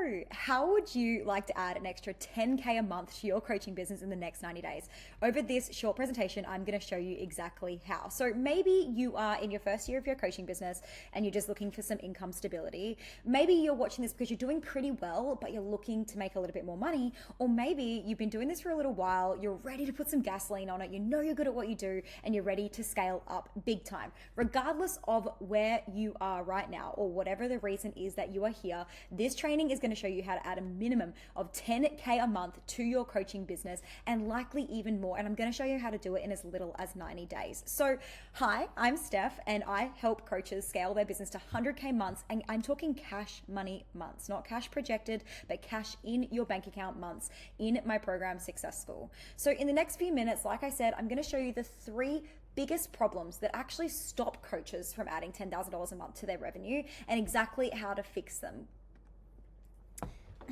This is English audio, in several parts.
So, how would you like to add an extra 10K a month to your coaching business in the next 90 days? Over this short presentation, I'm going to show you exactly how. So, maybe you are in your first year of your coaching business and you're just looking for some income stability. Maybe you're watching this because you're doing pretty well, but you're looking to make a little bit more money. Or maybe you've been doing this for a little while, you're ready to put some gasoline on it, you know you're good at what you do, and you're ready to scale up big time. Regardless of where you are right now or whatever the reason is that you are here, this training is going to show you how to add a minimum of 10K a month to your coaching business and likely even more. And I'm going to show you how to do it in as little as 90 days. So, hi, I'm Steph and I help coaches scale their business to 100K months. And I'm talking cash money months, not cash projected, but cash in your bank account months in my program Success School. So, in the next few minutes, like I said, I'm going to show you the three biggest problems that actually stop coaches from adding $10,000 a month to their revenue and exactly how to fix them.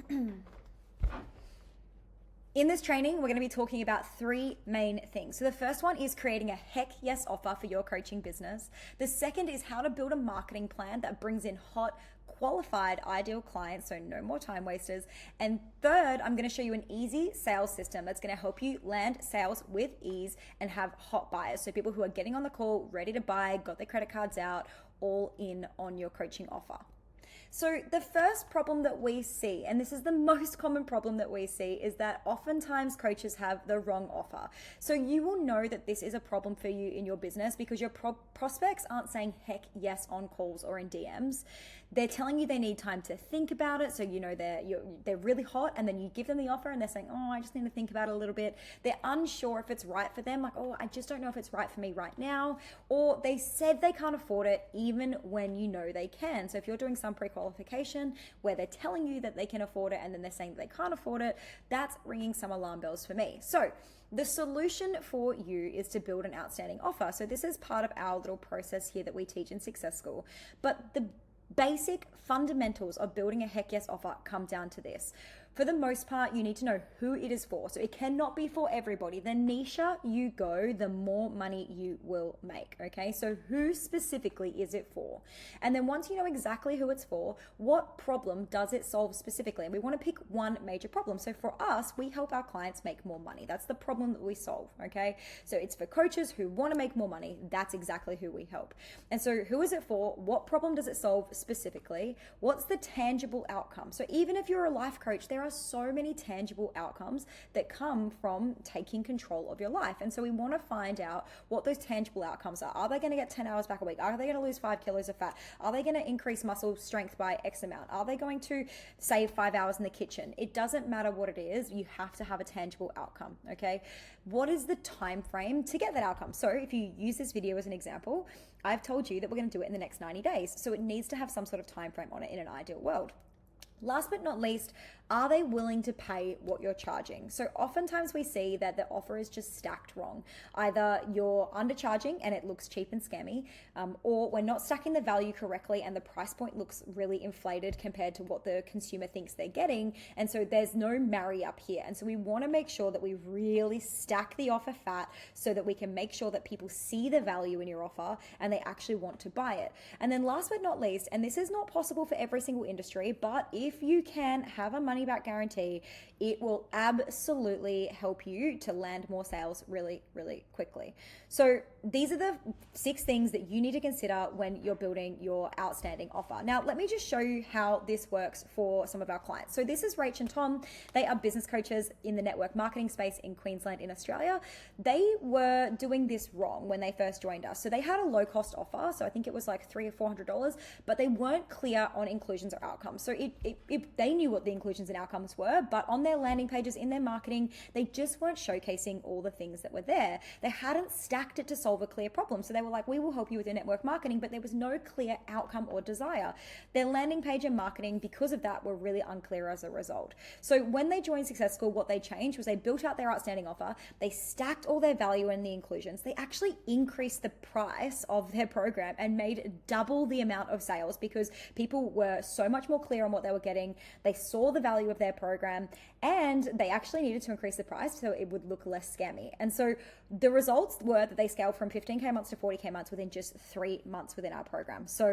In this training, we're going to be talking about three main things. So the first one is creating a heck yes offer for your coaching business. The second is how to build a marketing plan that brings in hot, qualified, ideal clients, so no more time wasters. And third, I'm going to show you an easy sales system that's going to help you land sales with ease and have hot buyers. So people who are getting on the call, ready to buy, got their credit cards out, all in on your coaching offer. So the first problem that we see, and this is the most common problem that we see, is that oftentimes coaches have the wrong offer. So you will know that this is a problem for you in your business because your prospects aren't saying heck yes on calls or in DMs. They're telling you they need time to think about it. So you know they're really hot, and then you give them the offer and they're saying, oh, I just need to think about it a little bit. They're unsure if it's right for them. Like, oh, I just don't know if it's right for me right now. Or they said they can't afford it even when you know they can. So if you're doing some pre-qualification where they're telling you that they can afford it and then they're saying that they can't afford it, that's ringing some alarm bells for me. So the solution for you is to build an outstanding offer. So this is part of our little process here that we teach in Success School. But the basic fundamentals of building a heck yes offer come down to this. For the most part, you need to know who it is for. So it cannot be for everybody. The nicher you go, the more money you will make, okay? So who specifically is it for? And then once you know exactly who it's for, what problem does it solve specifically? And we want to pick one major problem. So for us, we help our clients make more money. That's the problem that we solve, okay? So it's for coaches who want to make more money. That's exactly who we help. And so who is it for? What problem does it solve specifically? What's the tangible outcome? So even if you're a life coach, there are so many tangible outcomes that come from taking control of your life. And so we want to find out what those tangible outcomes are. Are they going to get 10 hours back a week? Are they going to lose 5 kilos of fat? Are they going to increase muscle strength by X amount? Are they going to save 5 hours in the kitchen? It doesn't matter what it is. You have to have a tangible outcome, okay? What is the time frame to get that outcome? So if you use this video as an example, I've told you that we're going to do it in the next 90 days. So it needs to have some sort of time frame on it in an ideal world. Last but not least, are they willing to pay what you're charging? So oftentimes we see that the offer is just stacked wrong. Either you're undercharging and it looks cheap and scammy, or we're not stacking the value correctly and the price point looks really inflated compared to what the consumer thinks they're getting. And so there's no marry up here. And so we want to make sure that we really stack the offer fat so that we can make sure that people see the value in your offer and they actually want to buy it. And then last but not least, and this is not possible for every single industry, but if you can have a money back guarantee, it will absolutely help you to land more sales really, really quickly. So these are the 6 things that you need to consider when you're building your outstanding offer. Now, let me just show you how this works for some of our clients. So this is Rach and Tom. They are business coaches in the network marketing space in Queensland in Australia. They were doing this wrong when they first joined us. So they had a low cost offer. So I think it was like $300 or $400, but they weren't clear on inclusions or outcomes. So they knew what the inclusions and outcomes were, but on their landing pages, in their marketing, they just weren't showcasing all the things that were there. They hadn't stacked it to solve a clear problem. So they were like, we will help you with your network marketing, but there was no clear outcome or desire. Their landing page and marketing, because of that, were really unclear as a result. So when they joined Success School, what they changed was they built out their outstanding offer. They stacked all their value in the inclusions. They actually increased the price of their program and made double the amount of sales because people were so much more clear on what they were getting getting. They saw the value of their program, and they actually needed to increase the price so it would look less scammy. And so the results were that they scaled from 15K months to 40K months within just 3 months within our program. So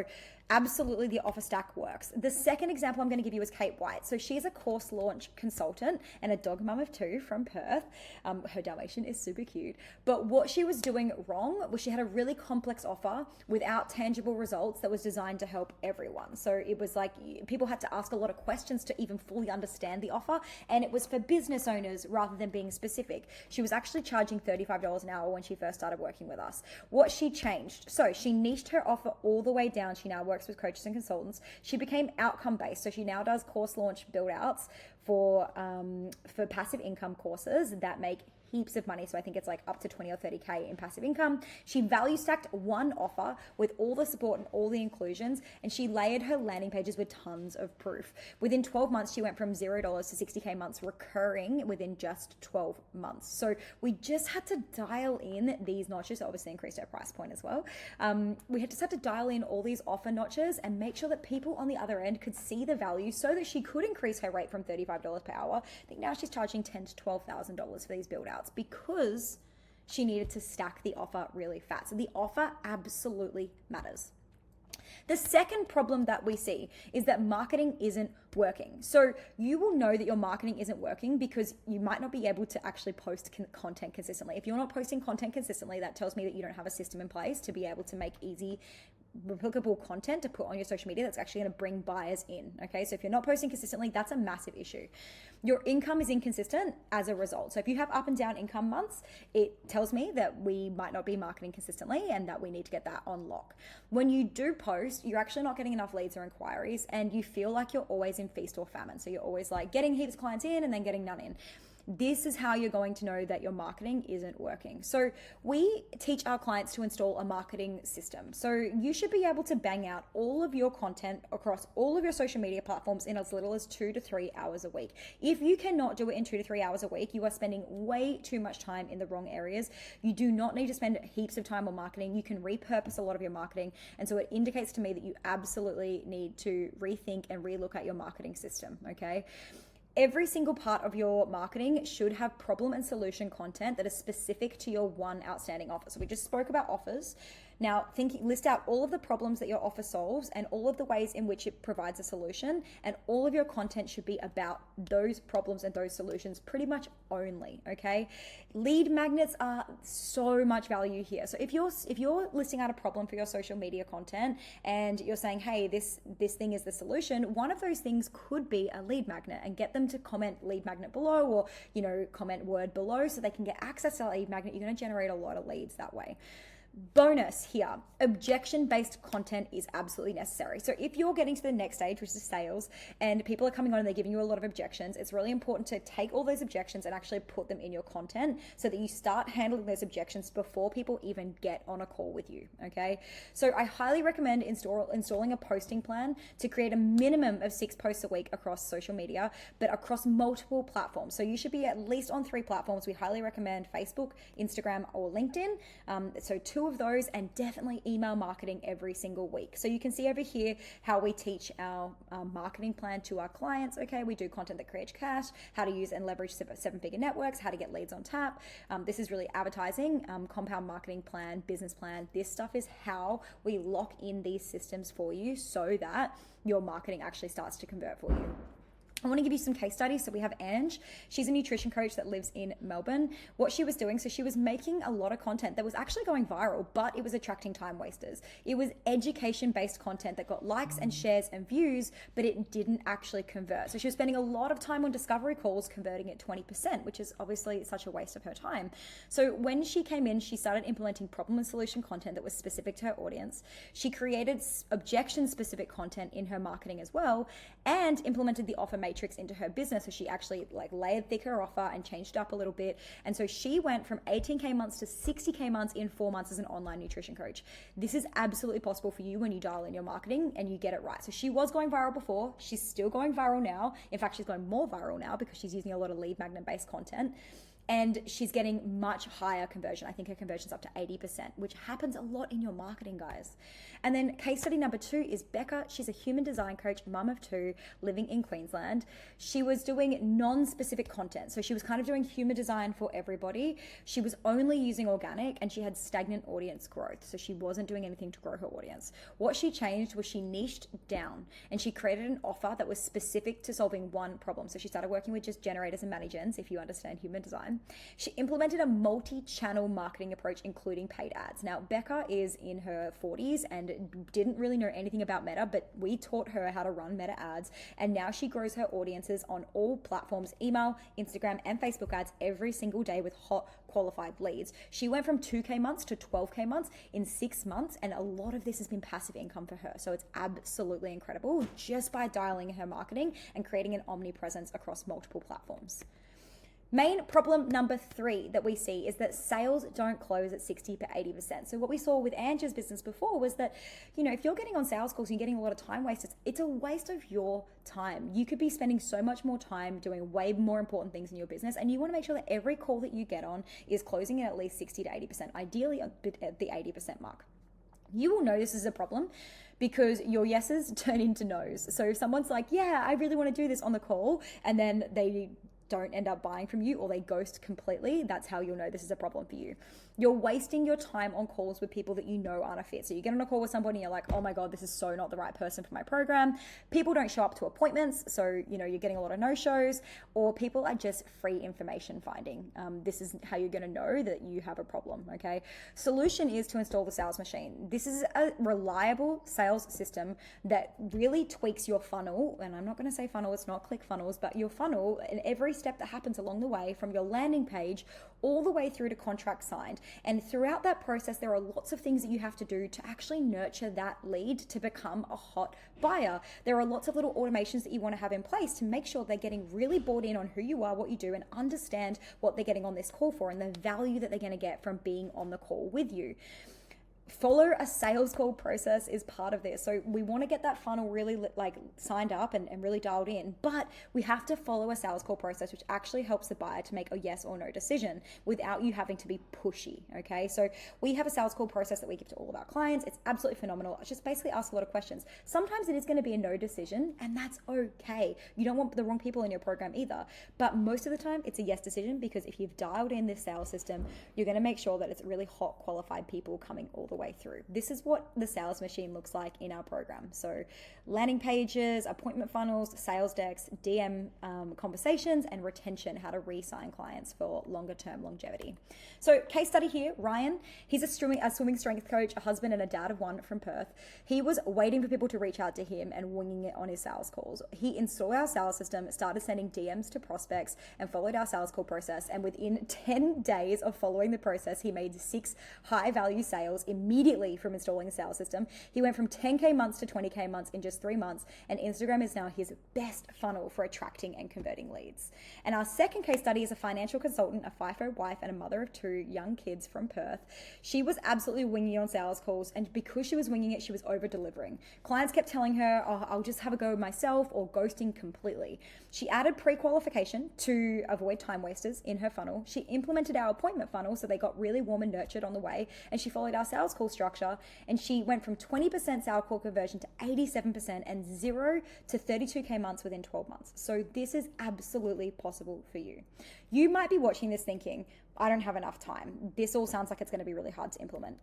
absolutely the offer stack works. The second example I'm going to give you is Kate White. So she's a course launch consultant and a dog mum of 2 from Perth. Her Dalmatian is super cute. But what she was doing wrong was she had a really complex offer without tangible results that was designed to help everyone. So it was like people had to ask a lot of questions to even fully understand the offer. And it was for business owners rather than being specific. She was actually charging $35 an hour when she first started working with us. What she changed, so she niched her offer all the way down. She now works with coaches and consultants. She became outcome based. So she now does course launch build outs for passive income courses that make heaps of money. So I think it's like up to 20 or 30K in passive income. She value stacked one offer with all the support and all the inclusions, and she layered her landing pages with tons of proof. Within 12 months, she went from $0 to 60K months recurring within just 12 months. So we just had to dial in these notches, obviously increased our price point as well. We just had to dial in all these offer notches and make sure that people on the other end could see the value so that she could increase her rate from $35 per hour. I think now she's charging $10,000 to $12,000 for these build outs, because she needed to stack the offer really fat. So the offer absolutely matters. The second problem that we see is that marketing isn't working. So you will know that your marketing isn't working because you might not be able to actually post content consistently. If you're not posting content consistently, that tells me that you don't have a system in place to be able to make easy replicable content to put on your social media that's actually going to bring buyers in. Okay, so if you're not posting consistently, that's a massive issue. Your income is inconsistent as a result. So if you have up and down income months, it tells me that we might not be marketing consistently and that we need to get that on lock. When you do post, you're actually not getting enough leads or inquiries, and you feel like you're always in feast or famine. So you're always like getting heaps of clients in and then getting none in. This is how you're going to know that your marketing isn't working. So we teach our clients to install a marketing system. So you should be able to bang out all of your content across all of your social media platforms in as little as 2 to 3 hours a week. If you cannot do it in 2 to 3 hours a week, you are spending way too much time in the wrong areas. You do not need to spend heaps of time on marketing. You can repurpose a lot of your marketing. And so it indicates to me that you absolutely need to rethink and relook at your marketing system, okay? Every single part of your marketing should have problem and solution content that is specific to your one outstanding offer. So we just spoke about offers. Now, list out all of the problems that your offer solves and all of the ways in which it provides a solution, and all of your content should be about those problems and those solutions pretty much only, okay? Lead magnets are so much value here. So if you're listing out a problem for your social media content and you're saying, hey, this thing is the solution, one of those things could be a lead magnet, and get them to comment lead magnet below, or comment word below so they can get access to that lead magnet. You're going to generate a lot of leads that way. Bonus here, objection-based content is absolutely necessary. So if you're getting to the next stage, which is sales, and people are coming on and they're giving you a lot of objections, it's really important to take all those objections and actually put them in your content so that you start handling those objections before people even get on a call with you, okay? So I highly recommend installing a posting plan to create a minimum of 6 posts a week across social media, but across multiple platforms. So you should be at least on 3 platforms. We highly recommend Facebook, Instagram, or LinkedIn. So 2 of those, and definitely email marketing every single week. So you can see over here how we teach our marketing plan to our clients. Okay, we do content that creates cash, how to use and leverage 7-figure networks, how to get leads on tap. This is really advertising, compound marketing plan, business plan. This stuff is how we lock in these systems for you so that your marketing actually starts to convert for you. I want to give you some case studies. So we have Ange. She's a nutrition coach that lives in Melbourne. What she was doing, so she was making a lot of content that was actually going viral, but it was attracting time wasters. It was education-based content that got likes and shares and views, but it didn't actually convert. So she was spending a lot of time on discovery calls, converting at 20%, which is obviously such a waste of her time. So when she came in, she started implementing problem and solution content that was specific to her audience. She created objection-specific content in her marketing as well, and implemented the offer matrix into her business. So she actually layered thicker her offer and changed it up a little bit. And so she went from 18K months to 60K months in 4 months as an online nutrition coach. This is absolutely possible for you when you dial in your marketing and you get it right. So she was going viral before. She's still going viral now. In fact, she's going more viral now because she's using a lot of lead magnet based content. And she's getting much higher conversion. I think her conversion's up to 80%, which happens a lot in your marketing, guys. And then case study number 2 is Becca. She's a human design coach, mum of 2, living in Queensland. She was doing non-specific content. So she was kind of doing human design for everybody. She was only using organic and she had stagnant audience growth. So she wasn't doing anything to grow her audience. What she changed was she niched down and she created an offer that was specific to solving one problem. So she started working with just generators and managers, if you understand human design. She implemented a multi-channel marketing approach, including paid ads. Now, Becca is in her 40s and didn't really know anything about Meta, but we taught her how to run Meta ads. And now she grows her audiences on all platforms, email, Instagram, and Facebook ads every single day with hot, qualified leads. She went from 2K months to 12K months in 6 months, and a lot of this has been passive income for her. So it's absolutely incredible just by dialing her marketing and creating an omnipresence across multiple platforms. Main problem number 3 that we see is that sales don't close at 60 to 80%. So what we saw with Angie's business before was that, if you're getting on sales calls and you're getting a lot of time wasted, it's a waste of your time. You could be spending so much more time doing way more important things in your business, and you want to make sure that every call that you get on is closing at least 60 to 80%, ideally at the 80% mark. You will know this is a problem because your yeses turn into nos. So if someone's like, yeah, I really want to do this on the call, and then they don't end up buying from you or they ghost completely, that's how you'll know this is a problem for you. You're wasting your time on calls with people that you know aren't a fit. So you get on a call with somebody and you're like, oh my God, this is so not the right person for my program. People don't show up to appointments. So, you're getting a lot of no-shows, or people are just free information finding. This is how you're going to know that you have a problem, okay? Solution is to install the sales machine. This is a reliable sales system that really tweaks your funnel. And I'm not going to say funnel, it's not ClickFunnels, but your funnel and every step that happens along the way from your landing page all the way through to contract signed. And throughout that process, there are lots of things that you have to do to actually nurture that lead to become a hot buyer. There are lots of little automations that you want to have in place to make sure they're getting really bought in on who you are, what you do, and understand what they're getting on this call for and the value that they're going to get from being on the call with you. Follow a sales call process is part of this. So we want to get that funnel really signed up and really dialed in, but we have to follow a sales call process, which actually helps the buyer to make a yes or no decision without you having to be pushy. Okay. So we have a sales call process that we give to all of our clients. It's absolutely phenomenal. It's just basically ask a lot of questions. Sometimes it is going to be a no decision, and that's okay. You don't want the wrong people in your program either, but most of the time it's a yes decision, because if you've dialed in this sales system, you're going to make sure that it's really hot, qualified people coming all the way through. This is what the sales machine looks like in our program. So landing pages, appointment funnels, sales decks, DM conversations, and retention, how to re-sign clients for longer term longevity. So case study here, Ryan, he's a swimming strength coach, a husband and a dad of 1 from Perth. He was waiting for people to reach out to him and winging it on his sales calls. He installed our sales system, started sending DMs to prospects, and followed our sales call process. And within 10 days of following the process, he made 6 high value sales immediately from installing the sales system. He went from 10K months to 20K months in just 3 months, and Instagram is now his best funnel for attracting and converting leads. And our second case study is a financial consultant, a FIFO wife, and a mother of 2 young kids from Perth. She was absolutely winging it on sales calls, and because she was winging it, she was over delivering. Clients kept telling her, oh, I'll just have a go myself, or ghosting completely. She added pre-qualification to avoid time wasters in her funnel. She implemented our appointment funnel so they got really warm and nurtured on the way, and she followed our sales call structure, and she went from 20% sales call conversion to 87% and 0 to 32K months within 12 months. So this is absolutely possible for you. You might be watching this thinking, I don't have enough time. This all sounds like it's going to be really hard to implement.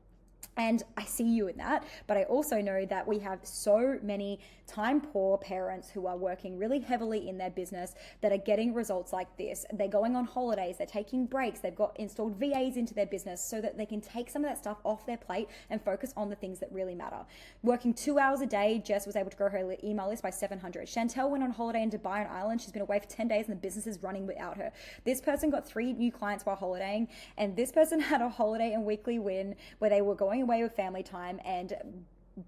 And I see you in that, but I also know that we have so many time poor parents who are working really heavily in their business that are getting results like this. They're going on holidays, they're taking breaks, they've got installed VAs into their business so that they can take some of that stuff off their plate and focus on the things that really matter. Working 2 hours a day, Jess was able to grow her email list by 700. Chantel went on holiday in Dubai on Ireland. She's been away for 10 days and the business is running without her. This person got 3 new clients while holidaying, and this person had a holiday and weekly win where they were going away with family time and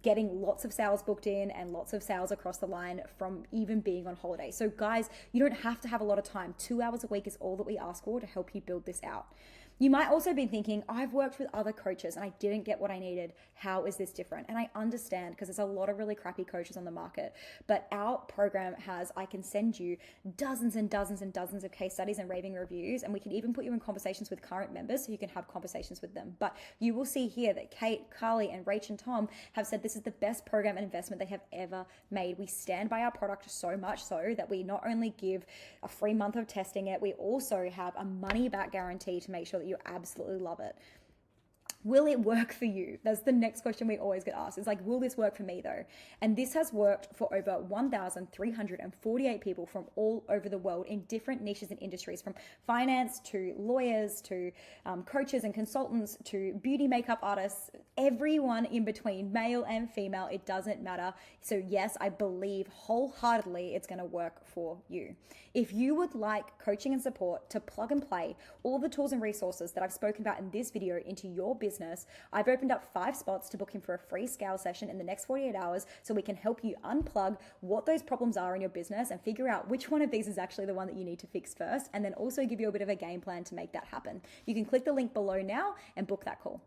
getting lots of sales booked in and lots of sales across the line from even being on holiday. So guys, you don't have to have a lot of time. 2 hours a week is all that we ask for to help you build this out. You might also be thinking, I've worked with other coaches and I didn't get what I needed. How is this different? And I understand because there's a lot of really crappy coaches on the market. But our program has, I can send you dozens and dozens and dozens of case studies and raving reviews. And we can even put you in conversations with current members so you can have conversations with them. But you will see here that Kate, Carly, and Rach and Tom have said this is the best program and investment they have ever made. We stand by our product so much so that we not only give a free month of testing it, we also have a money back guarantee to make sure that you absolutely love it. Will it work for you? That's the next question we always get asked. Is like, will this work for me though? And this has worked for over 1,348 people from all over the world in different niches and industries, from finance to lawyers to coaches and consultants to beauty makeup artists, everyone in between, male and female, it doesn't matter. So yes, I believe wholeheartedly it's going to work for you. If you would like coaching and support to plug and play all the tools and resources that I've spoken about in this video into your business, I've opened up 5 spots to book in for a free scale session in the next 48 hours so we can help you unplug what those problems are in your business and figure out which one of these is actually the one that you need to fix first, and then also give you a bit of a game plan to make that happen. You can click the link below now and book that call.